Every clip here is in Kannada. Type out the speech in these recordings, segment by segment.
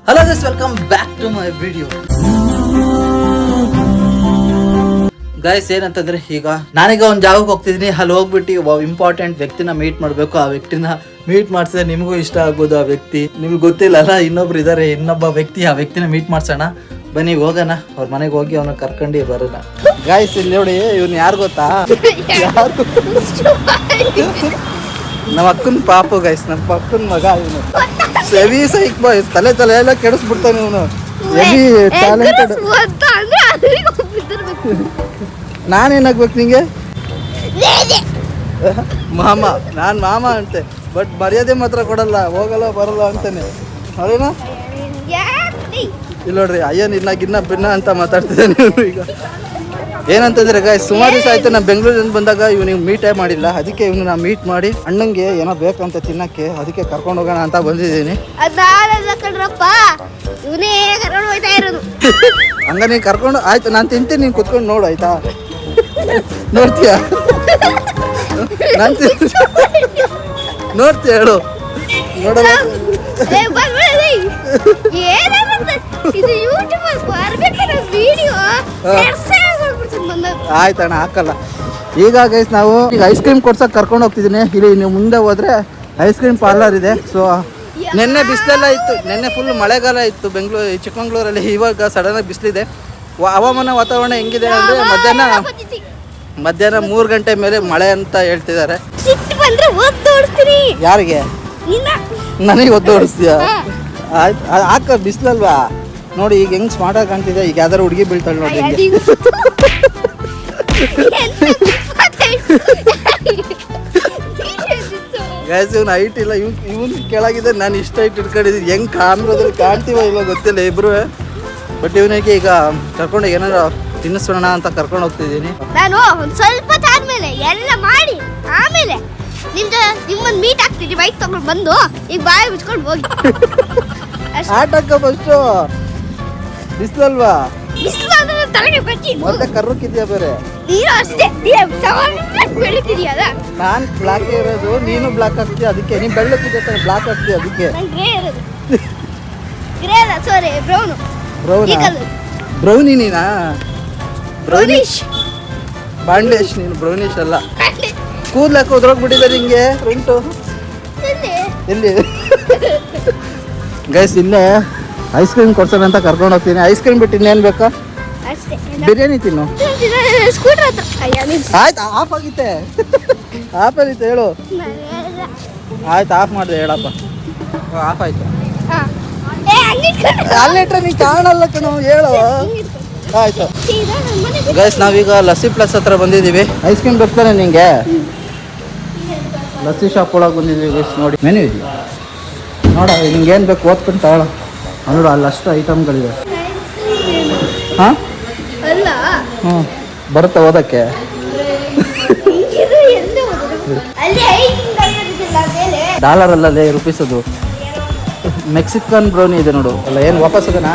Hello guys, welcome back to my video. Guys ಏನಂತಂದ್ರೆ, ಈಗ ನಾನೀಗ ಒಂದು ಜಾಗಕ್ಕೆ ಹೋಗ್ತಿದ್ದೀನಿ. ಅಲ್ಲಿ ಹೋಗ್ಬಿಟ್ಟು ಒಬ್ಬ ಇಂಪಾರ್ಟೆಂಟ್ ವ್ಯಕ್ತಿನ ಮೀಟ್ ಮಾಡಬೇಕು. ಆ ವ್ಯಕ್ತಿನ ಮೀಟ್ ಮಾಡಿಸಿದ್ರೆ ನಿಮಗೂ ಇಷ್ಟ ಆಗ್ಬೋದು. ಆ ವ್ಯಕ್ತಿ ನಿಮ್ಗೆ ಗೊತ್ತಿಲ್ಲ ಅಲ್ಲ, ಇನ್ನೊಬ್ರು ಇದ್ದಾರೆ, ಇನ್ನೊಬ್ಬ ವ್ಯಕ್ತಿ. ಆ ವ್ಯಕ್ತಿನ ಮೀಟ್ ಮಾಡ್ಸೋಣ ಬನ್ನಿ, ಹೋಗೋಣ. ಅವ್ರ ಮನೆಗೆ ಹೋಗಿ ಅವನ ಕರ್ಕೊಂಡು ಬರೋಣ. ಗಾಯ್ಸ್ ಇಲ್ಲಿ ನೋಡಿ, ಇವ್ನು ಯಾರು ಗೊತ್ತಾ? ನಮ್ಮ ಅಕ್ಕನ ಪಾಪು ಗೈಸ್, ನಮ್ಮ ಅಕ್ಕನ ಮಗ ಇವನು. ಹೆವಿ ಸೈಕ್ ಬಾಯ್, ತಲೆ ಎಲ್ಲ ಕೆಡಿಸ್ಬಿಡ್ತಾನೆ ಇವನು. Heavy talented. ನಾನೇನಾಗ್ಬೇಕು ನಿಂಗೆ? ಮಾಮ. ನಾನು ಮಾಮ ಅಂತೆ, ಬಟ್ ಮರ್ಯಾದೆ ಮಾತ್ರ ಕೊಡಲ್ಲ, ಹೋಗಲ್ಲ ಬರಲ್ಲ ಅಂತಾನೆ. ಅದೇನಾ ಇಲ್ಲ ನೋಡ್ರಿ, ಅಯ್ಯನ್ ಇನ್ನ ಭಿನ್ನ ಅಂತ ಮಾತಾಡ್ತಿದ್ದಾನೆ ಇವನು. ಈಗ ಏನಂತಂದ್ರೆ ಗಾಯ್ಸ್, ಸುಮಾರು ದಿವಸ ಆಯ್ತು ನಾನು ಬೆಂಗಳೂರಿಂದ ಬಂದಾಗ ಇವನಿಗೆ ಮೀಟೇ ಮಾಡಿಲ್ಲ. ಅದಕ್ಕೆ ಇವನು ನಾ ಮೀಟ್ ಮಾಡಿ ಅಣ್ಣಂಗೆ ಏನೋ ಬೇಕಂತ ತಿನ್ನಕ್ಕೆ, ಅದಕ್ಕೆ ಕರ್ಕೊಂಡು ಹೋಗೋಣ ಅಂತ ಬಂದಿದ್ದೀನಿ. ಹಂಗ ನೀನು ಕರ್ಕೊಂಡು ಆಯ್ತು, ನಾನು ತಿಂತೀನಿ, ನೀನು ಕುತ್ಕೊಂಡು ನೋಡು ಆಯ್ತಾ? ನೋಡ್ತೀಯ? ನಾನು ನೋಡ್ತೀಯ ಹೇಳು? ನೋಡಲ್ಲ. ಆಯ್ತಣ್ಣ, ಹಾಕಲ್ಲ. ಈಗ ಗೈಸ್ ನಾವು ಈಗ ಐಸ್ ಕ್ರೀಮ್ ಕೊಡ್ಸಕ್ಕೆ ಕರ್ಕೊಂಡು ಹೋಗ್ತಿದ್ದೀನಿ. ಇಲ್ಲಿ ನೀವು ಮುಂದೆ ಹೋದ್ರೆ ಐಸ್ ಕ್ರೀಮ್ ಪಾರ್ಲರ್ ಇದೆ. ಸೊ ನೆನ್ನೆ ಬಿಸಿಲೆಲ್ಲ ಇತ್ತು, ನೆನ್ನೆ ಫುಲ್ ಮಳೆಗಾಲ ಇತ್ತು ಚಿಕ್ಕಮಂಗ್ಳೂರಲ್ಲಿ. ಇವಾಗ ಸಡನ್ ಆಗಿ ಬಿಸಿಲಿದೆ. ಹವಾಮಾನ ವಾತಾವರಣ ಹೆಂಗಿದೆ ಅಂದರೆ ಮಧ್ಯಾಹ್ನ 3 ಗಂಟೆ ಮೇಲೆ ಮಳೆ ಅಂತ ಹೇಳ್ತಿದ್ದಾರೆ. ಯಾರಿಗೆ? ನನಗೆ ಒದ್ದು ಓಡಿಸ್ತೀಯ? ಆಯ್ತು, ಹಾಕ, ಬಿಸಿಲಲ್ವಾ ನೋಡಿ. ಈಗ ಹೆಂಗ್ ಸ್ಮಾರ್ಟ್ ಆಗಿ ಕಾಣ್ತಿದೆ. ಈಗ ಯಾವ್ದಾರು ಹುಡುಗಿ ಬೀಳ್ತಾಳೆ ನೋಡಿ. ಗ್ಯಾಸ್ ಇವ್ನು ಹೈಟ್ ಇಲ್ಲ, ಇವನ್ ಕೆಳಗಿದೆ. ನಾನು ಇಷ್ಟ ಹೈಟ್ ಇಟ್ಕೊಂಡಿದ್ದೀನಿ. ಹೆಂಗ್ ಕಾಮ್ರದಲ್ಲಿ ಕಾಣ್ತೀವ ಇಲ್ಲ ಗೊತ್ತಿಲ್ಲ ಇಬ್ರು. ಬಟ್ ಇವನಿಗೆ ಈಗ ಕರ್ಕೊಂಡು ಏನಾರ ತಿನ್ನಿಸೋಣ ಅಂತ ಕರ್ಕೊಂಡು ಹೋಗ್ತಿದ್ದೀನಿ. ನಾನು ಒಂದು ಸ್ವಲ್ಪ ಆದ್ಮೇಲೆ ಎಲ್ಲ ಮಾಡಿ ಆಮೇಲೆ ನಿಮ್ಮನ್ನ ಮೀಟ್ ಆಗ್ತೀನಿ. ಬೈಕ್ ತಗೊಂಡು ಬಂದು ಈಗ ಬಾಯಿ ಬಿಚ್ಕೊಂಡು ಹೋಗಿ ಆಟಕ್ಕ ಫಸ್ಟು. ಬಿಸಿಲಲ್ವಾ? ತಲೆಗೆ ಬಚ್ಚಿ ಮತ್ತೆ ಕರ್ರಕ್ಕಿದ್ಯಾ ಬೇರೆ? ನೀನು ಅಷ್ಟೇ ಬೆಳಿತಿದ್ಯಲ್ಲ. ನಾನು ಬ್ಲಾಕ್ ಇರೋದು, ನೀನು ಬ್ಲಾಕ್ ಆಗ್ತೀಯ. ಅದಕ್ಕೆ ನೀನು ಬೆಳ್ಳಕ್ಕಿದ್ಯ ಬ್ಲಾಕ್ ಆಗ್ತೀಯ. ಅದಕ್ಕೆ ಗ್ರೇ ಇರೋದು. ಗ್ರೇ ಅಲ್ಲ, ಸಾರಿ, ಬ್ರೌನು. ಬ್ರೌನಿ ನೀನಾ? ಬ್ರೌನಿಶ್ ಬಾಂಡೇಶ್. ನೀನು ಬ್ರೌನಿಶ್ ಅಲ್ಲ. ಕೂದ್ಲಕ್ಕೆ ಉದ್ರೋಗ್ಬಿಟ್ಟಿದೆ ನಿಂಗೆ ಫ್ರಂಟು. ಎಲ್ಲಿ ಗೈಸ್? ಇಲ್ಲೇ ಐಸ್ ಕ್ರೀಮ್ ಕೊಡ್ಸೋಣ ಅಂತ ಕರ್ಕೊಂಡು ಹೋಗ್ತೀನಿ. ಐಸ್ ಕ್ರೀಮ್ ಬಿಟ್ಟು ಇನ್ನೇನು ಬೇಕಾ? ಬಿರಿಯಾನಿ ತಿನ್ನು. ಆಯ್ತು, ಆಫ್ ಆಗಿತ್ತೆ. ಆಫ್ ಆಗಿತ್ತೆ ಹೇಳು. ಆಯ್ತು, ಆಫ್ ಮಾಡಿದೆ ಹೇಳಪ್ಪ. ಆಫ್ ಆಯ್ತು. ಅಲ್ಲಿಟ್ರೆ ನೀನು ಕಾಣಲ್ಲ ಕಣೋ, ಹೇಳು. ಆಯ್ತು ಗೈಸ್, ನಾವೀಗ ಲಸ್ಸಿ ಪ್ಲಸ್ ಹತ್ರ ಬಂದಿದ್ದೀವಿ. ಐಸ್ ಕ್ರೀಮ್ ಬೇಕಾರೆ ನಿಂಗೆ? ಲಸ್ಸಿ ಶಾಪ್ ಒಳಗೆ ಬಂದಿದ್ದೀವಿ ಗೈಸ್. ನೋಡಿ ಮೆನು ಇದೆಯಾ ನೋಡ, ನಿಂಗೆ ಏನು ಬೇಕು ಓದ್ಕೊಂಡು ತಗೊಳ. ನೋಡು, ಅಲ್ಲಷ್ಟು ಐಟಮ್ಗಳಿವೆ. ಹಾಂ ಹ್ಞೂ, ಬರುತ್ತೆ ಓದಕ್ಕೆ. ಡಾಲರ್ ಅಲ್ಲಲ್ಲೇ ರುಪೀಸ್. ಅದು ಮೆಕ್ಸಿಕನ್ ಬ್ರೌನಿ ಇದೆ ನೋಡು. ಅಲ್ಲ ಏನು ವಾಪಸ್ ಹೋಗೋಣ?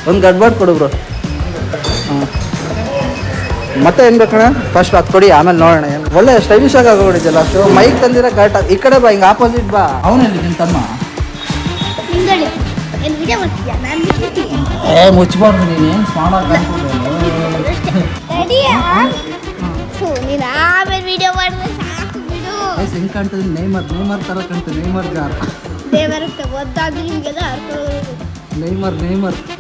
ಒಂದು ಗಡ್ಬಾರ್ದು ಕೊಡು ಬ್ರೋ. ಹಾಂ, ಮತ್ತೆ ಏನು ಬೇಕಣ್ಣ? ಫಸ್ಟ್ ಅದು ಕೊಡಿ, ಆಮೇಲೆ ನೋಡೋಣ. ಏನು ಒಳ್ಳೆ ಸ್ಟೈಲಿಶ್ ಆಗಿ ಆಗೋಡಿದೆಯಲ್ಲ. ಅಷ್ಟು ಮೈಕ್ ತಂದಿರೋ ಕರೆಕ್ಟಾಗಿ. ಈ ಕಡೆ ಬಾ, ಹಿಂಗೆ ಆಪೋಸಿಟ್ ಬಾ. ಅವನಲ್ಲಿ ನಿನ್ನ ತಮ್ಮ. ಮುಚ್ಚಬಾರ್ದು ನೀನು. ಏನು ಸ್ಮಾರ್ಟ್ ಆಗಿ ಹೆಂಗೆ ಕಾಣ್ತದೆ? ನೇಮರ್ ಥರ ಕಾಣ್ತದೆ. ನೇಮರ್ ಜಾರ್. ನೇಮರ್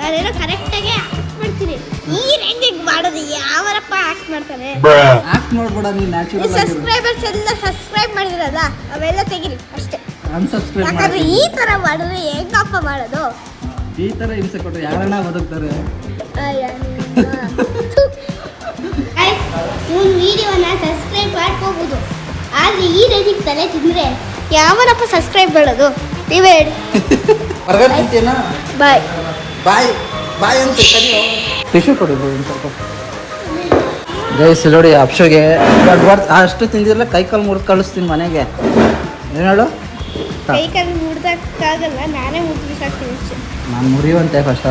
ನಾನೇನೋ ಕರೆಕ್ಟಾಗಿ ಆಕ್ಟ್ ಮಾಡ್ತೀನಿ. ಈ ರೇಂಜಿಗೆ ಮಾಡೋದು ಯಾವರಪ್ಪ ಆಕ್ಟ್ ಮಾಡ್ತಾನೆ? ಆಕ್ಟ್ ಮಾಡ್ಬೇಡ ನೀನು, ನ್ಯಾಚುರಲ್. ಸಬ್ಸ್ಕ್ರೈಬರ್ಸ್ ಎಲ್ಲ ಸಬ್ಸ್ಕ್ರೈಬ್ ಮಾಡಿದ್ರಲ್ಲ, ಅವೆಲ್ಲ ತೆಗಿರಿ ಅಷ್ಟೇ. ಅನ್ಸಬ್ಸ್ಕ್ರೈಬ್ ಯಾಕಂದ್ರೆ ಈ ಥರ ಮಾಡಿದ್ರೆ ಹೆಂಗಪ್ಪ ಮಾಡೋದು? ಈ ಥರ ಹಿಂಸೆ ಕೊಟ್ಟರೆ ಯಾರನ್ನ ಬದುಕ್ತಾರೆ? ಒಂದು ವಿಡಿಯೋನ ಸಬ್ಸ್ಕ್ರೈಬ್ ಮಾಡ್ಕೋಬಹುದು, ಆದರೆ ಈ ರೇಂಜಿಗೆ ತಲೆ ತಿಂದರೆ ಯಾವನಪ್ಪ ಸಬ್ಸ್ಕ್ರೈಬ್ ಮಾಡೋದು? ನೀವೇ ಹೇಳಿ. ಹೊರಗಡೆ ತಿಂತೀನಾ? ಬಾಯ್ ಬಾಯ್ ಬಾಯ್ ಅಂತ ಕರಿಯೋ. ಟಿಶ್ಯೂ ಕೊಡಿಬೋದು ಒಂದು ಸ್ವಲ್ಪ. ಗೈಸ್ ನೋಡಿ, ಅಪ್ಶೋಗೆ ಅಷ್ಟು ತಿಂದಿರಲ್ಲ, ಕೈ ಕಾಲು ಮುರಿದು ಕಳಿಸ್ತೀನಿ ಮನೆಗೆ. ಏನು ಹೇಳು? ಕೈ ಕಾಲು ಮುರಿದಕ್ಕಾಗಲ್ಲ, ನಾನೇ ಮುರಿದು ಸಾಕ್ತೀನಿ. ನಾನು ಮುರಿಯುವಂತೆ ಫಸ್ಟ್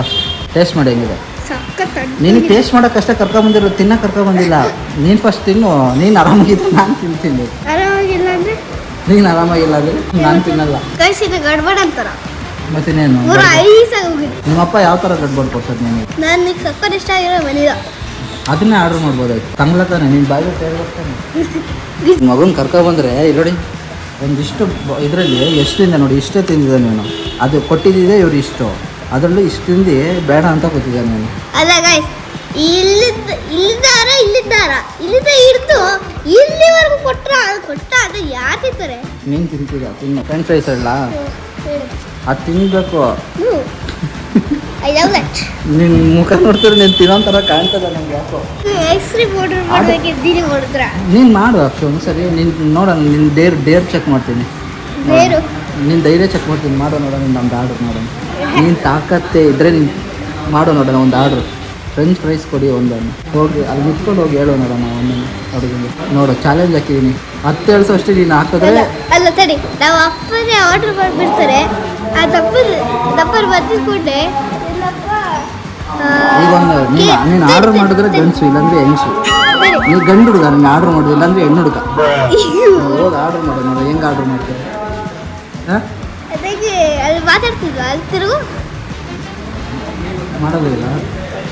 ಟೇಸ್ಟ್ ಮಾಡಿ ಹೆಂಗಿದೆ. ಸಖತ್. ನೀನು ಟೇಸ್ಟ್ ಮಾಡೋಕ್ಕಷ್ಟೇ ಕರ್ಕೊಂಬಂದಿರೋ, ತಿನ್ನಕ್ಕೆ ಕರ್ಕೊಂಬಂದಿಲ್ಲ. ನೀನು ಫಸ್ಟ್ ತಿನ್ನು. ನೀನು ಆರಾಮಾಗಿದ್ದು ನಾನು ತಿಂತೀನಿ. ಆರಾಮಾಗಿಲ್ಲ ಅಂದರೆ ನೀನು ಆರಾಮಾಗಿಲ್ಲ ಅಂದರೆ ನಾನು ತಿನ್ನಲ್ಲ. ಗೈಸ್ ಇದು ಗಡ್ಬಡ್ ಅಂತಾರ. ಮತ್ತಿನ್ನೇನು ಪೂರ ಐಸಾಗಿ ಹೋಗಿತ್ತು. ನಿಮ್ಮಪ್ಪ ಯಾವ ಥರ ಗಡ್ಬಡ್ ಕೊಡ್ಸೋದು ನಿನಗೆ? ನನಗೆ ಸಕ್ಕರೆ ಇಷ್ಟ ಆಗಿರೋ ಮನೇದ ಅದನ್ನೇ ಆರ್ಡ್ರ್ ಮಾಡ್ಬೋದಾಯ್ತು. ತಂಗ್ಲತಾನೆ ನೀನು ಬಾಯಿಗೆ ಹೇಳ್ತಾನೆ. ಮಗನ ಕರ್ಕೊಬಂದ್ರೆ ನೋಡಿ ಒಂದಿಷ್ಟು ಇದರಲ್ಲಿ ಎಷ್ಟು ತಿಂದ ನೋಡಿ, ಇಷ್ಟೇ ತಿಂದಿದ್ದ ನೀನು. ಅದು ಕೊಟ್ಟಿದ್ದಿದೆ ಇವ್ರು ಇಷ್ಟು, ಅದರಲ್ಲೂ ಇಷ್ಟು ತಿಂದು ಬೇಡ ಅಂತ ಕೂತಿದ್ದ ನೀನು. ಅಲ್ಲ ಗಾಯ್ಸ್, ಇಲ್ಲಿದ್ದಾರ ಇಲ್ಲಿಂದ ಹಿಡ್ದು ಇಲ್ಲಿವರೆಗೂ ಕೊಟ್ಟ ಅದು ಯಾರು ತಿಂತಾರೆ? ನೀನು ತಿಂತಿದ್ದ ತಿನ್ನು. ಫ್ರೆಂಚ್ ಫ್ರೈಸ್ ಅಲ್ಲ ಅದು ತಿನ್ಬೇಕು. I love that. ನಿನ್ನ ಮುಖ ನೋಡ್ತಾರೆ ನೀನು ತಿನ್ನೋ ಥರ ಕಾಣ್ತದ ನಂಗೆ ಯಾಕೋ. ಐಸ್ ಕ್ರೀಮ್ ಆರ್ಡರ್ ಮಾಡಬೇಕಿದ್ದೀನಿ ಮಾಡಿದ್ರ ನೀನು ಮಾಡು ಅಕ್ಷು ಒಂದ್ಸರಿ. ನೀನು ನೋಡೋಣ, ನಿನ್ನ ಡೇರ್ ಚೆಕ್ ಮಾಡ್ತೀನಿ. ಬೇರು ನೀನು ಧೈರ್ಯ ಚೆಕ್ ಮಾಡ್ತೀನಿ. ಮಾಡೋ ನೋಡೋಣ ನಮ್ದು ಆರ್ಡ್ರ್ ಮಾಡೋಣ. ನೀನು ತಾಕತ್ತೆ ಇದ್ದರೆ ನೀನು ಮಾಡೋ ನೋಡೋಣ ಒಂದು ಆರ್ಡ್ರ್. ಫ್ರೆಂಚ್ ಫ್ರೈಸ್ ಕೊಡಿ ಒಂದನ್ನು. ಹೋಗಿ ಅಲ್ಲಿ ನಿಂತ್ಕೊಂಡು ಹೋಗಿ ಹೇಳೋ ನೋಡೋಣ ಒಂದನ್ನು ಅಡುಗೆ. ನೋಡು ಚಾಲೆಂಜ್ ಹಾಕಿದ್ದೀನಿ. 10 ಹೇಳ್ಸೋ ಅಷ್ಟೇ ನೀನು ಹಾಕಿದ್ರೆ. ಅಲ್ಲ ತಡಿ, ನಾವು ಅಪ್ಪನೇ ಆರ್ಡರ್ ಮಾಡಿಬಿಡ್ತಾರೆ. ಆ ದಪ್ಪರ್ ಬದ್ದಿಕೊಂಡೆ ಈಗ ಒಂದು ನೀನು ಆರ್ಡರ್ ಮಾಡಿದ್ರೆ ಗಂಡಸು, ಇಲ್ಲಾಂದ್ರೆ ಹೆಂಗಸು. ನೀವು ಗಂಡು ಹುಡುಗ, ನೀನು ಆರ್ಡರ್ ಮಾಡೋದು, ಇಲ್ಲಾಂದ್ರೆ ಹೆಣ್ಣು ಹುಡುಗ. ಹೋಗಿ ಆರ್ಡರ್ ಮಾಡೋ ನೋಡು ಹೆಂಗೆ ಆರ್ಡರ್ ಮಾಡ್ತೀವಿ. ಹಾಂ ಅದಕ್ಕೆ ಅಲ್ಲಿ ಮಾತಾಡ್ತಿದ್ವಾ? ಅಲ್ಲಿ ತಿರುಗು ಮಾಡೋದಿಲ್ಲ.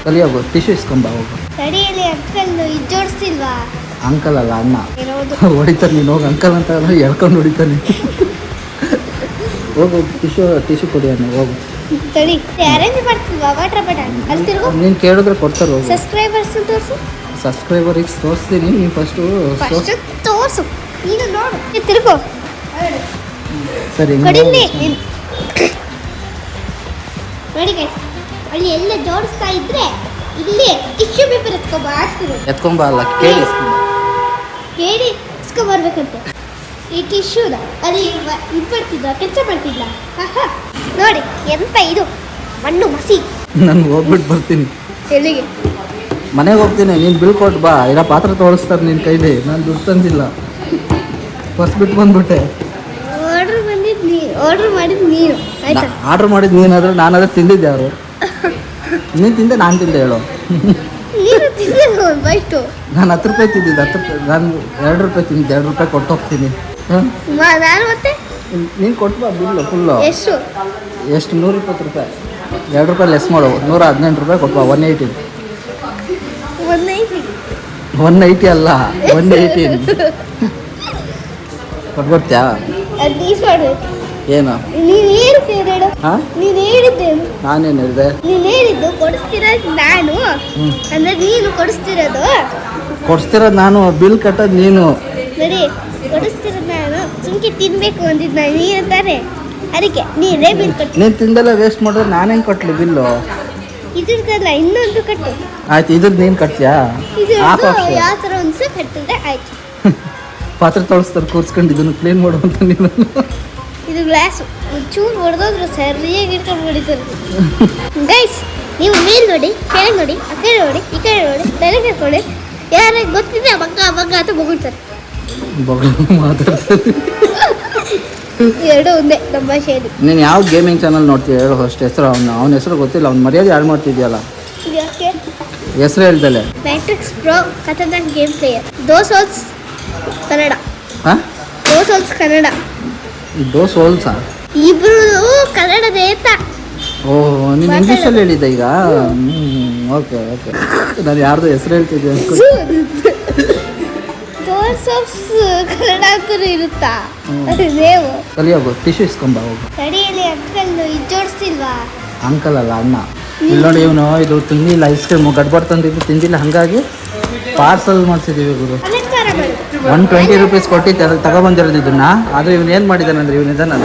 ಕಲಿಯೋಗು. ಟಿಶ್ಯೂ ಇಸ್ಕೊಂಬ ಹೋಗು. ತಡಿಯಲ್ಲಿ ಅಂಕಲ್ ಇದು ಜೋಡಿಸ್ತಿಲ್ವಾ? ಅಂಕಲ್ ಅಲ್ಲ ಅಣ್ಣ ಇರೋದು ಹೊಡಿತಾನೆ. ನೀನು ಹೋಗಿ ಅಂಕಲ್ ಅಂತ ಎಳ್ಕೊಂಡು ಹೊಡಿತಾನೆ. ಹೋಗು ಟಿಶ್ಯೂ ಕೊಡಿ ಅಣ್ಣ ಹೋಗು. ತಡಿ ಅರೇಂಜ್ ಮಾಡ್ತಿಲ್ವಾ? ವಾಟರ್ ಬಾಟಲ್ ಅಲ್ಲಿ ತಿರುಗು. ನೀನು ಕೇಳಿದ್ರೆ ಕೊಡ್ತಾರೆ ಹೋಗು. ಸಬ್ಸ್ಕ್ರೈಬರ್ಸ್ ತೋರಿಸು. ಸಬ್ಸ್ಕ್ರೈಬರಿಗೆ ತೋರಿಸ್ತೀನಿ. ನೀನು ಫಸ್ಟ್ ತೋರಿಸು. ನೀನು ನೋಡು. ತಿರುಗು. ಸರಿ ಕಡಿಲಿ ನೋಡಿ ಗೈಸ್, ಅಲ್ಲಿ ಎಲ್ಲ ಜೋಡಿಸ್ತಾ ಇದ್ರೆ ಇಲ್ಲಿ ಟಿಶ್ಯೂ ಪೇಪರ್ ಎತ್ಕೊಂಬ ಅಲ್ಲ ಕೇಳಿ ಕೇಳಿ ಇಸ್ಕೊಂಬರ್ಬೇಕಂತೆ. ಈ ಟಿಶ್ಯೂದ ಅಲ್ಲಿ ಇದು ಮಾಡ್ತಿದ್ದ, ಕೆಲಸ ಮಾಡ್ತಿದ್ದ. ನೋಡಿ ಎಂತ ಇದು ಮಣ್ಣು ಮಸಿ. ನಾನು ಹೋಗ್ಬಿಟ್ಟು ಬರ್ತೀನಿ. ಎಲ್ಲಿಗೆ? ಮನೆಗೆ ಹೋಗ್ತೀನಿ. ನೀನು ಬಿಲ್ ಕೊಟ್ಟು ಬಾ. ಇಲ್ಲ ಪಾತ್ರ ತೋರಿಸ್ತಾರೆ ನಿನ್ನ ಕೈಲಿ. ನಾನು ದುಡ್ಡು ತಂದಿಲ್ಲ. ಬಿಟ್ಟು ಬಂದ್ಬಿಟ್ಟೆ. ಆರ್ಡರ್ ಮಾಡಿದ್ದು ನೀನು ಆಯ್ತಾ? ಆರ್ಡ್ರ್ ಮಾಡಿದ್ದು ನೀನಾದ್ರೆ ನಾನಾದ್ರೆ ತಿಂದಿದ್ದೆ. ಅವರು ನೀನು ತಿಂದೆ ನಾನು ತಿಂದೆ ಹೇಳು. ನೀನು ತಿಂದಿದ್ದು ಬೈಟು. ನಾನು 10 ರೂಪಾಯಿ ತಿಂದಿದ್ದೆ. 10 ರೂಪಾಯಿ ನಾನು 2 ರೂಪಾಯಿ ತಿಂದಿದ್ದೆ. 2 ರೂಪಾಯಿ ಕೊಟ್ಟು ಹೋಗ್ತೀನಿ. ಹಾಂ ನಾನು ಮತ್ತೆ ನೀನು ಕೊಟ್ಟು ಬಾ ಬಿಲ್ಲು ಫುಲ್ಲು. ಎಷ್ಟು 120 ರೂಪಾಯಿ. 2 ರೂಪಾಯಿ ಲೆಸ್ ಮಾಡು. 118 ರೂಪಾಯಿ ಕೊಟ್ಟು ಬಾ. 180 180 ಅಲ್ಲ 118 ಕೊಟ್ಬಿಡ್ತೀಯಾ? ಏನು ನೀನು ಹೇಳಿದ್ದೇನು ಹೇಳು? ಹಾಂ ನೀನು ಹೇಳಿದ್ದೇನು? ನಾನೇನು ಹೇಳಿದೆ? ನೀನು ಹೇಳಿದ್ದು ಕೊಡಿಸ್ತಿರೋದು ನಾನು ಅಂದ್ರೆ ನೀನು ಕೊಡಿಸ್ತಿರೋದು ನಾನು. ಬಿಲ್ ಕಟ್ಟೋದು ನೀನು. ನೋಡಿ, ಕೊಡಿಸ್ತಿರೋದು ನಾನು. ಸುಮ್ಕೆ ತಿನ್ಬೇಕು ಅಂದಿದ್ದು ನಾನು ನೀನು ಅಂತಾರೆ. ಅದಕ್ಕೆ ನೀನೇ ಬಿಲ್ ಕಟ್ಟು. ನೀನು ತಿಂದೆಲ್ಲ ವೇಸ್ಟ್ ಮಾಡಿದ್ರೆ ನಾನು ಹೆಂಗೆ ಕಟ್ಟಲಿ ಬಿಲ್ಲು? ಇದ್ರದ್ದಲ್ಲ ಇನ್ನೊಂದು ಕಟ್ಟು. ಆಯ್ತು, ಇದ್ರದ್ದು ನೀನು ಕಟ್ತೀಯಾ? ಇದ್ರದ್ದು ಯಾವ ಥರ ಒಂದು ಕಟ್ಟಿದ್ರೆ ಆಯ್ತು. ಪಾತ್ರೆ ತೊಳಸ್ತಾರೆ ಕೂರ್ಸ್ಕೊಂಡು ಇದನ್ನು ಕ್ಲೀನ್ ಮಾಡುವಂತ ನೀನು. ಇದು ಗ್ಲಾಸು ಚೂರು ಹೊಡೆದೋದ್ರು ಸರಿಯಾಗಿ ಇಟ್ಕೊಂಡು ಹೊಡಿತಾರೆ. ಗೈಸ್, ನೀವು ಮೇಲ್ ನೋಡಿ, ಕೆಳಗೆ ನೋಡಿ, ಆ ಕಡೆ ನೋಡಿ, ಈ ಕಡೆ ನೋಡಿ, ತಲೆ ಕರ್ಕೊಳ್ಳಿ. ಯಾರಿಗೆ ಗೊತ್ತಿದೆ ಮಗ್ಗ ಅಂತ ಬೊಗಳ್ತಾರೆ. ಮಾತಾಡ್ತಾರೆ. ಎರಡು ಒಂದೇ ನಮ್ಮ ಭಾಷೆಯಲ್ಲಿ. ನೀನು ಯಾವ ಗೇಮಿಂಗ್ ಚಾನಲ್ ನೋಡ್ತೀಯ ಹೇಳು ಅಷ್ಟು ಹೆಸರು. ಅವನ ಹೆಸರು ಗೊತ್ತಿಲ್ಲ. ಅವ್ನ ಮರ್ಯಾದೆ ಯಾರು ಮಾಡ್ತಿದ್ಯಲ್ಲ. ಯಾಕೆ ಹೆಸರು ಹೇಳ್ದಲೆ? ಮ್ಯಾಟ್ರಿಕ್ಸ್ ಪ್ರೋ ಖತರ್ನಾಕ್ ಗೇಮ್ ಪ್ಲೇಯರ್. ದೋಸೋಲ್ಸ್ ಕನ್ನಡ. ಹಾಂ ದೋಸೋಲ್ಸ್ ಕನ್ನಡ. ಸೋಲ್ಸಾ? ಇಬ್ರು ಕನ್ನಡದ ಏತ. ಓಹ್, ನೀನು ಇಂಗ್ಲೀಷಲ್ಲಿ ಹೇಳಿದ್ದೆ ಈಗ. Okay okay. ನಾನು ಯಾರ್ದು ಹೆಸರು ಹೇಳ್ತಿದ್ದೆ ದೋಸೋಲ್ಸ್ ಕನ್ನಡ ಅಂತ ಇರುತ್ತಾ ನೇವು? ಕಲಿಯೋಗು. ಟಿಶ್ಯೂ ಇಸ್ಕೊಂಬ ಹೋಗು. ತಡಿಯಲ್ಲಿ ಅಂಕಲ್ ಇದು ಜೋಡಿಸ್ತಿಲ್ವಾ? ಅಂಕಲ್ ಅಲ್ಲ ಅಣ್ಣ. ಇಲ್ಲಿ ನೋಡಿ, ಇವನು ಇದು ತಿಂದಿಲ್ಲ. ಐಸ್ ಕ್ರೀಮು ಗಡ್ಬಡ್ ತಂದಿದ್ದು ತಿಂದಿಲ್ಲ. ಹಾಗಾಗಿ ಪಾರ್ಸಲ್ ಮಾಡಿಸಿದ್ದೀವಿ ಗುರು. 120 ರೂಪೀಸ್ ಕೊಟ್ಟಿದ್ದೆ ತಗೊಬಂದಿರೋದು ಇದನ್ನ. ಆದರೆ ಇವನು ಏನು ಮಾಡಿದ್ದಾನೆ ಅಂದರೆ ಇವನು ಇದನ್ನು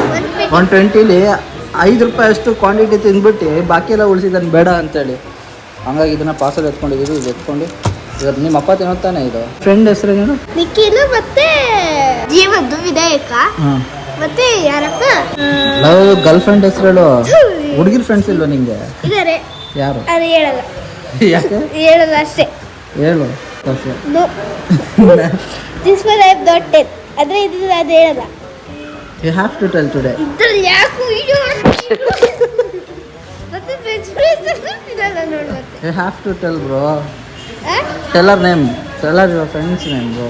120ಲಿ 5 ರೂಪಾಯಿ ಅಷ್ಟು ಕ್ವಾಂಟಿಟಿ ತಿಂದ್ಬಿಟ್ಟು ಬಾಕಿ ಎಲ್ಲ ಉಳಿಸಿದ್ದಾನೆ ಬೇಡ ಅಂತೇಳಿ. ಹಂಗಾಗಿ ಇದನ್ನು ಪಾರ್ಸಲ್ ಎತ್ಕೊಂಡಿದ್ದೀವಿ. ಇದು ಎತ್ಕೊಂಡು ಇವಾಗ ನಿಮ್ಮ ಅಪ್ಪ ತಿನ್ನೋತಾನೆ. ಇದು ಫ್ರೆಂಡ್ ಹೆಸರೇನು? ನಿಖಿಲು ಮತ್ತೆ ಜೀವಂದು ವಿಧಾಯಕ ಮತ್ತೆ ಯಾರಪ್ಪ ಲವ್ ಗರ್ಲ್ ಫ್ರೆಂಡ್ ಹೆಸರು ಹೇಳು. ಹುಡುಗಿರ್ ಫ್ರೆಂಡ್ಸ್ ಇಲ್ವಾ ನಿಂಗೆ? ಇದಾರೆ. ಯಾರು? ಅದು ಹೇಳಲ್ಲ. ಯಾಕೆ ಹೇಳಲ್ಲ ಅಷ್ಟೇ. ಹೇಳು. No this one I am not tell. ಆದರೆ ಇದು ಅದು ಹೇಳಲ್ಲ. You have to tell today. ಇದ್ರಲ್ಲಿ ಯಾಕೆ ವಿಡಿಯೋ ಮತ್ತೆ ಫ್ರೆಂಚ್ ಫ್ರೈಸ್ ತಿನ್ನಲ್ಲ ನೋಡು ಮತ್ತೆ. You have to tell bro. Tell our name. Tell our your friends name bro.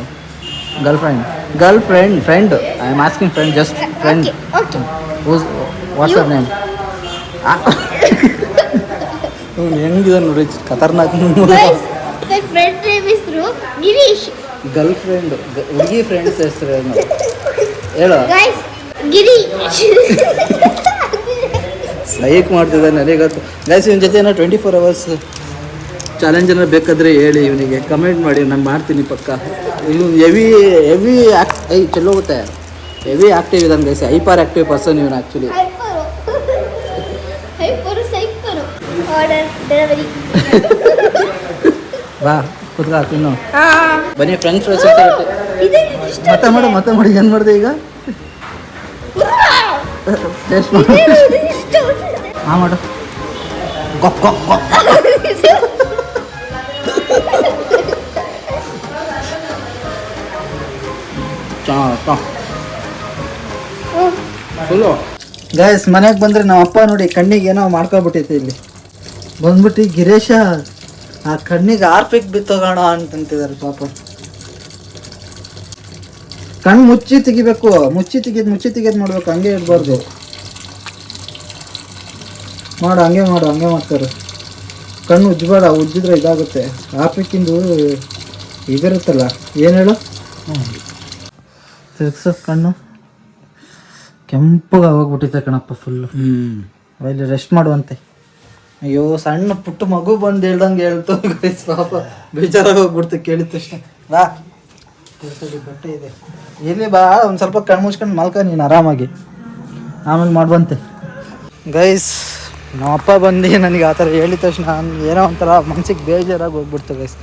Girlfriend. I am asking friend, just friend. Okay. What's her name? ಹೆಂಗಿದೆ ನೋಡಿ ಖತರ್ನಾಕ್. ಗೈಸ್ ನನ್ನ ಫ್ರೆಂಡ್ ನೇಮ್ ಹೆಸರು ಗಿರೀಶ್. ಗರ್ಲ್ ಫ್ರೆಂಡ್ ಹುಡುಗಿ ಫ್ರೆಂಡ್ಸ್ ಹೆಸರು ಏನು ಹೇಳು. ಗೈಸ್ ಗಿರೀಶ್ ಸೈಕ್ ಮಾಡ್ತಿದ್ದೆ ನನಗತ್ತು. ಗೈಸ್ ಇವನ ಜೊತೆ ಏನೋ 24 hours ಚಾಲೆಂಜ್ ಏನೋ ಬೇಕಾದರೆ ಹೇಳಿ ಇವನಿಗೆ ಕಮೆಂಟ್ ಮಾಡಿ, ನಾನು ಮಾಡ್ತೀನಿ ಪಕ್ಕ. ಇವನು ಹೆವಿ ಚಲೋಗುತ್ತೆ, ಹೆವಿ ಆ್ಯಕ್ಟಿವ್ ಇದ್ದಾನೆ ಗೈಸ್, ಹೈಪರ್ ಆ್ಯಕ್ಟಿವ್ ಪರ್ಸನ್ ಇವನು ಆ್ಯಕ್ಚುಲಿ. Order delivery. ಬಾ ಕುತ್ಕ ತಿನ್ನು. ಬನ್ನಿ ಫ್ರೆಂಡ್ಸ್ ಮತ್ತೆ ಮಾಡಿ ಏನು ಮಾಡಿದೆ ಈಗ ಟೇಸ್ಟ್ ಮಾಡು. ಹಾಂ ಮಾಡು. ಗೊಪ್ ಗೊಪ್ ಗೊಪ್. ಫುಲ್ಲು ಗೈಸ್ ಮನೆಗೆ ಬಂದರೆ ನಮ್ಮ ಅಪ್ಪ ನೋಡಿ ಕಣ್ಣಿಗೆ ಏನೋ ಮಾಡ್ಕೊಬಿಟ್ಟೈತೆ ಇಲ್ಲಿ ಬಂದ್ಬಿಟ್ಟು. ಗಿರೀಶ ಆ ಕಣ್ಣಿಗೆ ಆರ್ಪಿಕ್ ಬಿತ್ತೋಗೋಣ ಅಂತಂತಿದ್ದಾರೆ ಪಾಪ. ಕಣ್ಣು ಮುಚ್ಚಿ ತೆಗಿಬೇಕು, ಮುಚ್ಚಿ ತೆಗೆದು ಮಾಡ್ಬೇಕು, ಹಂಗೆ ಇಡಬಾರ್ದು. ಹಂಗೆ ಮಾಡ್ತಾರೆ. ಕಣ್ಣು ಉಜ್ಜಬೇಡ, ಉಜ್ಜಿದ್ರೆ ಇದಾಗುತ್ತೆ. ಆರ್ಪಿಕ್ಕಿಂದು ಇದಿರುತ್ತಲ್ಲ, ಏನು ಹೇಳು, ತಿರ್ಗ್ಸ ಕಣ್ಣು ಕೆಂಪಗೆ ಹೋಗ್ಬಿಟ್ಟಿದೆ ಕಣಪ್ಪ ಫುಲ್ಲು. ಇಲ್ಲಿ ರೆಸ್ಟ್ ಮಾಡುವಂತೆ. ಅಯ್ಯೋ ಸಣ್ಣ ಪುಟ್ಟ ಮಗು ಬಂದು ಹೇಳ್ದಂಗೆ ಹೇಳ್ತು ಪಾಪ, ಬೇಜಾರಾಗಿ ಹೋಗ್ಬಿಡ್ತು ಕೇಳಿದ ತಕ್ಷಣ. ಬಾ ಬಟ್ಟೆ ಇದೆ ಇಲ್ಲಿ, ಬಾ ಒಂದು ಸ್ವಲ್ಪ ಕಣ್ಣು ಮುಚ್ಕೊಂಡು ಮಲ್ಕ ನೀನು ಆರಾಮಾಗಿ, ಆಮೇಲೆ ಮಾಡುವಂತೆ. ಗೈಸ್ ನಮ್ಮಪ್ಪ ಬಂದು ನನಗೆ ಆ ಥರ ಹೇಳಿದ ತಕ್ಷಣ ಏನೋ ಒಂಥರ ಮನ್ಸಿಗೆ ಬೇಜಾರಾಗಿ ಹೋಗ್ಬಿಡ್ತು ಗೈಸ್.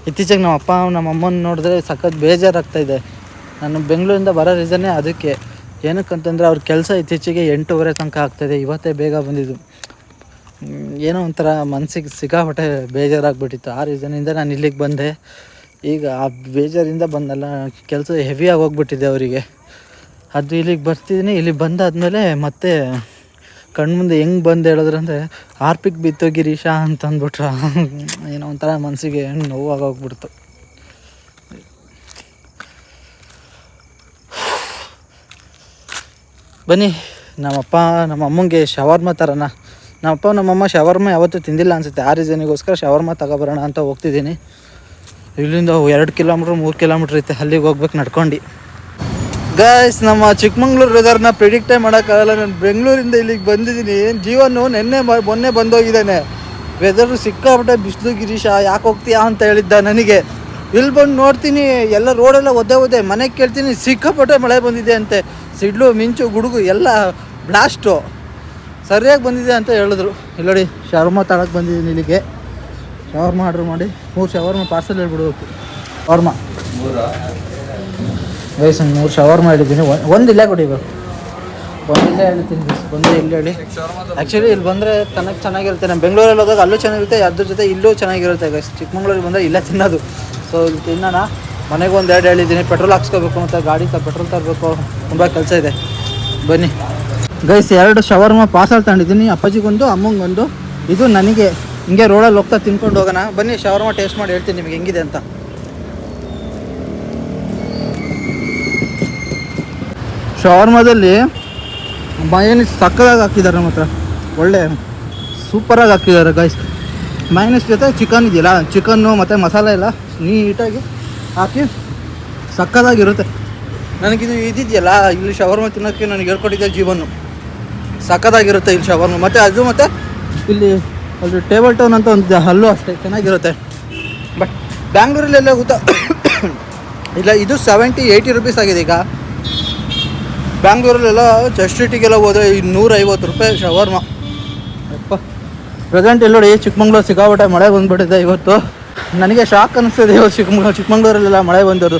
ಇತ್ತೀಚೆಗೆ ನಮ್ಮಪ್ಪ ನಮ್ಮಮ್ಮನ ನೋಡಿದ್ರೆ ಸಖತ್ ಬೇಜಾರಾಗ್ತಾಯಿದೆ. ನಾನು ಬೆಂಗಳೂರಿಂದ ಬರೋ ರೀಸನ್ನೇ ಅದಕ್ಕೆ. ಏನಕ್ಕಂತಂದರೆ ಅವ್ರ ಕೆಲಸ ಇತ್ತೀಚೆಗೆ 8:30 ತನಕ ಆಗ್ತಾಯಿದೆ. ಇವತ್ತೇ ಬೇಗ ಬಂದಿದ್ದು. ಏನೋ ಒಂಥರ ಮನಸ್ಸಿಗೆ ಸಿಕ್ಕಾಪಟ್ಟೆ ಬೇಜಾರಾಗ್ಬಿಟ್ಟಿತ್ತು. ಆ ರೀಸನಿಂದ ನಾನು ಇಲ್ಲಿಗೆ ಬಂದೆ. ಈಗ ಆ ಬೇಜಾರಿಂದ ಬಂದಲ್ಲ, ಕೆಲಸ ಹೆವಿಯಾಗಿ ಹೋಗ್ಬಿಟ್ಟಿದೆ ಅವರಿಗೆ. ಅದು ಇಲ್ಲಿಗೆ ಬರ್ತಿದ್ದೀನಿ. ಇಲ್ಲಿಗೆ ಬಂದಾದಮೇಲೆ ಮತ್ತೆ ಕಣ್ಮುಂದೆ ಹೆಂಗೆ ಬಂದು ಹೇಳಿದ್ರಂದರೆ ಆರ್ಪಿಕ್ ಬಿತ್ತು ಗಿರೀಶ ಅಂತ ಅಂದ್ಬಿಟ್ರ. ಏನೋ ಒಂಥರ ಮನಸ್ಸಿಗೆ ನೋವಾಗೋಗ್ಬಿಡ್ತು. ಬನ್ನಿ ನಮ್ಮಪ್ಪ ನಮ್ಮ ಅಮ್ಮಂಗೆ ಶವರ್ಮ ತರೋಣ. ನಮ್ಮಪ್ಪ ನಮ್ಮಮ್ಮ ಶವರ್ಮ ಯಾವತ್ತೂ ತಿಂದಿಲ್ಲ ಅನಿಸುತ್ತೆ. ಆ ರೀಸನಿಗೋಸ್ಕರ ಶವರ್ಮ ತಗೊಬರೋಣ ಅಂತ ಹೋಗ್ತಿದ್ದೀನಿ. ಇಲ್ಲಿಂದ 2 ಕಿಲೋಮೀಟ್ರ್ 3 ಕಿಲೋಮೀಟ್ರ್ ಐತೆ, ಅಲ್ಲಿಗೆ ಹೋಗ್ಬೇಕು ನಡ್ಕೊಂಡು. ಗೈಸ್ ನಮ್ಮ ಚಿಕ್ಕಮಂಗ್ಳೂರು ವೆದರ್ನ ಪ್ರಿಡಿಕ್ಟೇ ಮಾಡೋಕ್ಕಾಗಲ್ಲ. ನಾನು ಬೆಂಗಳೂರಿಂದ ಇಲ್ಲಿಗೆ ಬಂದಿದ್ದೀನಿ. ಜೀವನು ಮೊನ್ನೆ ಬಂದೋಗಿದ್ದಾನೆ. ವೆದರು ಸಿಕ್ಕಾಬಿಟ್ಟೆ ಬಿಸಿಲು. ಗಿರೀಶ ಯಾಕೆ ಹೋಗ್ತೀಯಾ ಅಂತ ಹೇಳಿದ್ದ ನನಗೆ. ಇಲ್ಲಿ ಬಂದು ನೋಡ್ತೀನಿ ಎಲ್ಲ ರೋಡೆಲ್ಲ ಒದ್ದೆ. ಮನೆಗೆ ಕೇಳ್ತೀನಿ ಸಿಕ್ಕಾಪಟ್ಟೆ ಮಳೆ ಬಂದಿದೆ ಅಂತೆ. ಸಿಡ್ಲು ಮಿಂಚು ಗುಡುಗು ಎಲ್ಲ ಬ್ಲಾಸ್ಟು ಸರಿಯಾಗಿ ಬಂದಿದೆ ಅಂತ ಹೇಳಿದ್ರು. ಇಲ್ಲಿ ನೋಡಿ ಶವರ್ಮ ತಗೊಳಕ್ಕೆ ಬಂದಿದ್ದೀನಿ ಇಲ್ಲಿಗೆ. ಶವರ್ಮ ಆರ್ಡ್ರ್ ಮಾಡಿ 3 ಶವರ್ಮ ಪಾರ್ಸಲ್ ಹೇಳ್ಬಿಡ್ಬೇಕು. ಶವರ್ಮ ವಯಸ್ಸು 3 ಶವರ್ಮ ಹೇಳಿದ್ದೀನಿ. ಒಂದು ಇಲ್ಲೇ ಕೊಡಿಬೇಕು, ಒಂದು ಇಲ್ಲೇ ಹೇಳ್ತೀನಿ. ಒಂದು ಇಲ್ಲೇ ಹೇಳಿ. ಆ್ಯಕ್ಚುಲಿ ಇಲ್ಲಿ ಬಂದರೆ ಚೆನ್ನಾಗಿರುತ್ತೆ. ನಮ್ಮ ಬೆಂಗಳೂರಲ್ಲಿ ಹೋದಾಗ ಅಲ್ಲೂ ಚೆನ್ನಾಗಿರುತ್ತೆ, ಅದ್ರ ಜೊತೆ ಇಲ್ಲೂ ಚೆನ್ನಾಗಿರುತ್ತೆ. ಗೈಸ್ ಚಿಕ್ಕಮಂಗ್ಳೂರಿಗೆ ಬಂದರೆ ಇಲ್ಲೇ ತಿನ್ನೋದು. ಸೊ ಇಲ್ಲಿ ತಿನ್ನೋಣ. ಮನೆಗೆ 1 2 ಹೇಳಿದ್ದೀನಿ. ಪೆಟ್ರೋಲ್ ಹಾಕ್ಸ್ಕೋಬೇಕು, ಮತ್ತು ಗಾಡಿ ಪೆಟ್ರೋಲ್ ತರಬೇಕು, ತುಂಬ ಕೆಲಸ ಇದೆ. ಬನ್ನಿ ಗೈಸ್ 2 ಶವರ್ಮ ಪಾರ್ಸಲ್ ತಗೊಂಡಿದ್ದೀನಿ. ಅಪ್ಪಾಜಿಗೊಂದು, ಅಮ್ಮಂಗೊಂದು. ಇದು ನನಗೆ. ಹಿಂಗೆ ರೋಡಲ್ಲಿ ಹೋಗ್ತಾ ತಿನ್ಕೊಂಡು ಹೋಗೋಣ. ಬನ್ನಿ ಶವರ್ಮ ಟೇಸ್ಟ್ ಮಾಡಿ ಹೇಳ್ತೀನಿ ನಿಮಗೆ ಹೆಂಗಿದೆ ಅಂತ. ಶವರ್ಮದಲ್ಲಿ ಮಯೋನೀಸ್ ಸಕ್ಕದಾಗಿ ಹಾಕಿದ್ದಾರೆ, ನಮ್ಮ ಹತ್ರ ಒಳ್ಳೆ ಸೂಪರಾಗಿ ಹಾಕಿದ್ದಾರೆ ಗೈಸ್. ಮಯೋನೀಸ್ ಜೊತೆ ಚಿಕನ್ ಇದೆಯಲ್ಲ, ಚಿಕನ್ನು ಮತ್ತು ಮಸಾಲೆ ಎಲ್ಲ ನೀಟಾಗಿ ಹಾಕಿ ಸಕ್ಕದಾಗಿರುತ್ತೆ. ನನಗಿದು ಇದಿದೆಯಲ್ಲ ಇಲ್ಲಿ ಶವರ್ಮ ತಿನ್ನೋಕ್ಕೆ ನನಗೆ ಹೇಳ್ಕೊಟ್ಟಿದ್ದೆ ಜೀವನು. ಸಕ್ಕದಾಗಿರುತ್ತೆ ಇಲ್ಲಿ ಶವರ್ಮ. ಮತ್ತು ಇಲ್ಲಿ ಅಲ್ಲಿ ಟೇಬಲ್ ಟೌನ್ ಅಂತ ಒಂದು ಅಲ್ಲೂ ಅಷ್ಟೇ ಚೆನ್ನಾಗಿರುತ್ತೆ. ಬಟ್ ಬ್ಯಾಂಗ್ಳೂರಲ್ಲೆಲ್ಲ ಗೊತ್ತಾ ಇಲ್ಲ, ಇದು 70-80 ರುಪೀಸ್ ಆಗಿದೆ ಈಗ. ಬ್ಯಾಂಗ್ಳೂರಲ್ಲೆಲ್ಲ ಜಸ್ಟ್ ಸ್ಟ್ರೀಟಿಗೆಲ್ಲ ಹೋದರೆ 150 ರೂಪಾಯಿ ಶವರ್ಮ. ಅಪ್ಪ ಪ್ರೆಸೆಂಟ್ ಇಲ್ಲಿ ನೋಡಿ ಚಿಕ್ಕಮಂಗ್ಳೂರು ಸಿಕ್ಕಾಪಟ್ಟೆ ಮಳೆ ಬಂದುಬಿಟ್ಟಿದೆ ಇವತ್ತು. ನನಗೆ ಶಾಕ್ ಅನ್ನಿಸ್ತಿದೆ ಇವತ್ತು ಚಿಕ್ಕಮಂಗ್ಳೂರಲ್ಲೆಲ್ಲ ಮಳೆ ಬಂದವರು.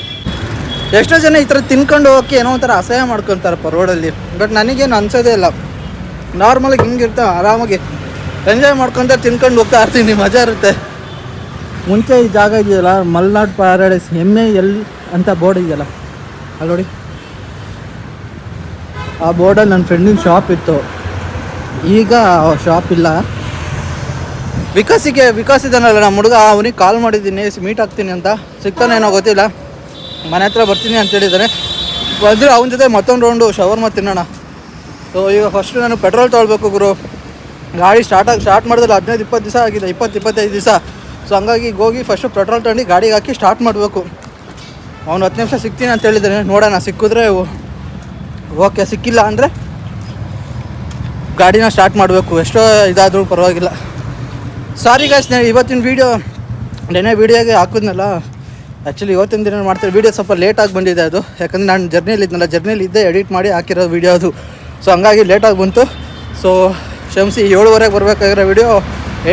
ಎಷ್ಟೋ ಜನ ಈ ಥರ ತಿನ್ಕೊಂಡು ಹೋಗೋಕ್ಕೆ ಏನೋ ಒಂಥರ ಅಸಹ್ಯ ಮಾಡ್ಕೊತಾರಪ್ಪ ರೋಡಲ್ಲಿ. ಬಟ್ ನನಗೇನು ಅನ್ಸೋದೇ ಇಲ್ಲ. ನಾರ್ಮಲಾಗಿ ಹಿಂಗಿರ್ತಾ ಆರಾಮಾಗಿ ಎಂಜಾಯ್ ಮಾಡ್ಕೊತ ತಿನ್ಕೊಂಡು ಹೋಗ್ತಾ ಇರ್ತೀನಿ, ಮಜಾ ಇರುತ್ತೆ. ಮುಂಚೆ ಈ ಜಾಗ ಇದೆಯಲ್ಲ ಮಲ್ನಾಡ್ ಪ್ಯಾರಡೈಸ್ MAL ಅಂತ ಬೋರ್ಡ್ ಇದೆಯಲ್ಲ ಅಲ್ಲಿ ನೋಡಿ. ಆ ಬೋರ್ಡಲ್ಲಿ ನನ್ನ ಫ್ರೆಂಡಿನ ಶಾಪ್ ಇತ್ತು. ಈಗ ಶಾಪ್ ಇಲ್ಲ. ವಿಕಾಸ್ ಇದ್ದಾನಲ್ಲ ನಮ್ಮ ಹುಡುಗ, ಅವನಿಗೆ ಕಾಲ್ ಮಾಡಿದ್ದೀನಿ ಮೀಟ್ ಆಗ್ತೀನಿ ಅಂತ. ಸಿಗ್ತಾನೇನೋ ಗೊತ್ತಿಲ್ಲ. ಮನೆ ಹತ್ರ ಬರ್ತೀನಿ ಅಂತ ಹೇಳಿದ್ದಾನೆ. ಬಂದರೆ ಅವನ ಜೊತೆ ಮತ್ತೊಂದು ರೌಂಡು ಶವರ್ಮ ತಿನ್ನೋಣ. ಸೊ ಈಗ ಫಸ್ಟು ನಾನು ಪೆಟ್ರೋಲ್ ತೊಗೊಳ್ಬೇಕು ಗುರು. ಗಾಡಿ ಸ್ಟಾರ್ಟ್ ಮಾಡಿದ್ರೆ 15-20 ದಿವಸ ಆಗಿದೆ, 20-25 ದಿವಸ. ಸೊ ಹಂಗಾಗಿ ಈಗ ಹೋಗಿ ಫಸ್ಟು ಪೆಟ್ರೋಲ್ ತಗೊಂಡು ಗಾಡಿಗೆ ಹಾಕಿ ಸ್ಟಾರ್ಟ್ ಮಾಡಬೇಕು. ಅವ್ನು 10 ನಿಮಿಷ ಸಿಗ್ತೀನಿ ಅಂತ ಹೇಳಿದ್ದಾನೆ, ನೋಡೋಣ. ಸಿಕ್ಕಿದ್ರೆ ಓಕೆ, ಸಿಕ್ಕಿಲ್ಲ ಅಂದರೆ ಗಾಡಿನ ಸ್ಟಾರ್ಟ್ ಮಾಡಬೇಕು. ಎಷ್ಟೋ ಇದಾದರೂ ಪರವಾಗಿಲ್ಲ. ಸಾರಿ ಗೈಸ್, ಇವತ್ತಿನ ವೀಡಿಯೋ ನೆನ್ನೆ ವೀಡಿಯೋಗೆ ಹಾಕಿದ್ನಲ್ಲ, ಆ್ಯಕ್ಚುಲಿ ಇವತ್ತಿನ ದಿನ ಮಾಡ್ತಾರೆ. ವೀಡಿಯೋ ಸ್ವಲ್ಪ ಲೇಟಾಗಿ ಬಂದಿದೆ ಅದು, ಯಾಕಂದರೆ ನಾನು ಜರ್ನಿಯಲ್ಲಿ ಇದ್ದೆ ಎಡಿಟ್ ಮಾಡಿ ಹಾಕಿರೋ ವೀಡಿಯೋ ಅದು. ಸೊ ಹಂಗಾಗಿ ಲೇಟಾಗಿ ಬಂತು. ಸೊ ಕ್ಷಮಿಸಿ, 7:30ಗೆ ಬರಬೇಕಾಗಿರೋ ವೀಡಿಯೋ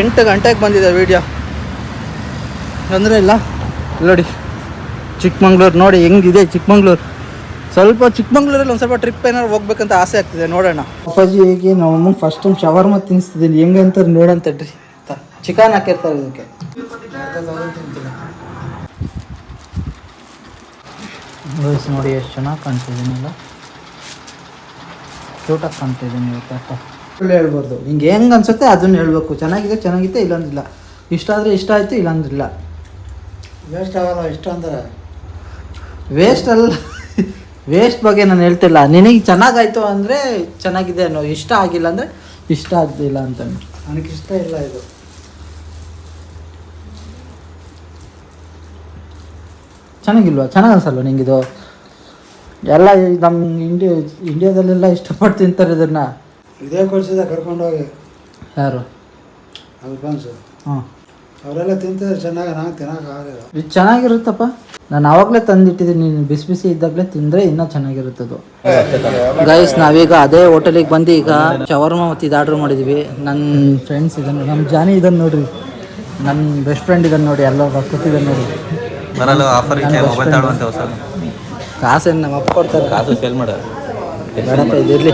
8 ಗಂಟೆಗೆ ಬಂದಿದೆ ವೀಡಿಯೋ. ತೊಂದರೆ ಇಲ್ಲ. ನೋಡಿ ಚಿಕ್ಕಮಂಗ್ಳೂರು ನೋಡಿ ಹೆಂಗಿದೆ ಚಿಕ್ಕಮಂಗ್ಳೂರು. ಸ್ವಲ್ಪ ಚಿಕ್ಕಮಂಗ್ಳೂರಲ್ಲಿ ಒಂದು ಸ್ವಲ್ಪ ಟ್ರಿಪ್ ಏನಾದ್ರು ಹೋಗ್ಬೇಕಂತ ಆಸೆ ಆಗ್ತಿದೆ, ನೋಡೋಣ. ಅಪ್ಪಾಜಿ ಹೇಗೆ ನಾವು ಅಮ್ಮಂಗೆ ಫಸ್ಟ್ ಟೈಮ್ ಶವರ್ಮ ತಿನ್ನಿಸ್ತಿದ್ದೀನಿ, ಹೆಂಗಂತ ನೋಡಂತಡ್ರಿ. ಚಿಕನ್ ಹಾಕಿರ್ತಾರೆ ಇದಕ್ಕೆ. ನೋಡಿ ಎಷ್ಟು ಚೆನ್ನಾಗಿ ಕಾಣ್ತಿದ್ದೀನಲ್ಲ, ಕ್ಯೂಟಾಗಿ ಕಾಣ್ತಿದ್ದೀನಿ. ಇವತ್ತು ಹೇಳ್ಬಾರ್ದು, ನಿಂಗೆ ಹೆಂಗೆ ಅನ್ಸುತ್ತೆ ಅದನ್ನು ಹೇಳ್ಬೇಕು. ಚೆನ್ನಾಗಿದೆ ಇಲ್ಲಂದಿಲ್ಲ, ಇಷ್ಟ ಆದರೆ ಇಷ್ಟ ಆಯಿತು, ಇಲ್ಲಂದಿಲ್ಲ. ವೇಸ್ಟ್ ಆಗಲ್ಲ. ಇಷ್ಟ ಅಂದ್ರೆ ವೇಸ್ಟ್ ಅಲ್ಲ, ವೇಸ್ಟ್ ಬಗ್ಗೆ ನಾನು ಹೇಳ್ತಿಲ್ಲ. ನಿನಗೆ ಚೆನ್ನಾಗಾಯ್ತು ಅಂದರೆ ಚೆನ್ನಾಗಿದೆ ಅನ್ನೋ, ಇಷ್ಟ ಆಗಿಲ್ಲ ಅಂದರೆ ಇಷ್ಟ ಆಗಲಿಲ್ಲ ಅಂತ. ನನಗೆ ಇಷ್ಟ ಇಲ್ಲ ಇದು. ಚೆನ್ನಾಗಿಲ್ವಾ? ಚೆನ್ನಾಗಿ ಅನ್ಸಲ್ವ ನಿಂಗಿದು? ಎಲ್ಲ ನಮ್ಮ ಇಂಡಿಯಾದಲ್ಲೆಲ್ಲ ಇಷ್ಟಪಟ್ಟು ತಿಂತಾರೆ ಇದನ್ನು. ಇದೇ ಕೊಡ್ಸಿದೆ ಕರ್ಕೊಂಡೋಗಿ. ಯಾರು? ಅಲ್ಫಾನ್ಸು. ಹಾಂ, ಅವರೆಲ್ಲ ತಿಂತಿದ್ರೆ ಚೆನ್ನಾಗಿ, ನಾನು ತಿನ್ನೋಕ್ಕಾಗಲ್ಲ. ಇದು ಚೆನ್ನಾಗಿರುತ್ತಪ್ಪ. ನಾನು ಆವಾಗಲೇ ತಂದಿಟ್ಟಿದ್ದೀನಿ, ನೀನು ಬಿಸಿ ಇದ್ದಾಗಲೇ ತಿಂದರೆ ಇನ್ನೂ ಚೆನ್ನಾಗಿರುತ್ತದು. ಗೈಸ್, ನಾವೀಗ ಅದೇ ಹೋಟೆಲಿಗೆ ಬಂದು ಈಗ ಶವರ್ಮ ಮತ್ತು ಇದು ಆರ್ಡ್ರ್ ಮಾಡಿದ್ವಿ. ನನ್ನ ಫ್ರೆಂಡ್ಸ್ ಇದನ್ನು, ನಮ್ಮ ಜಾನಿ ಇದನ್ನು ನೋಡ್ರಿ, ನನ್ನ ಬೆಸ್ಟ್ ಫ್ರೆಂಡ್ ಇದನ್ನು ನೋಡಿ, ಎಲ್ಲ ಕೂತಿದ್ದಾನೆ ನೋಡಿ. ಬರಲ್ಲ ಆಫರ್ ಇದೆ, ಮೊಬೈಲ್ ತಗೊಳ್ಳುವಂತೆ ಹೊಸ ಕಾಸೇನು ನಮ್ಮ ಅಪ್ಪ ಕೊಡ್ತಾರೆ. ಕಾಸು ಸೇಲ್ ಮಾಡ ಬೇಡಪ್ಪ, ಇದಿರಲಿ.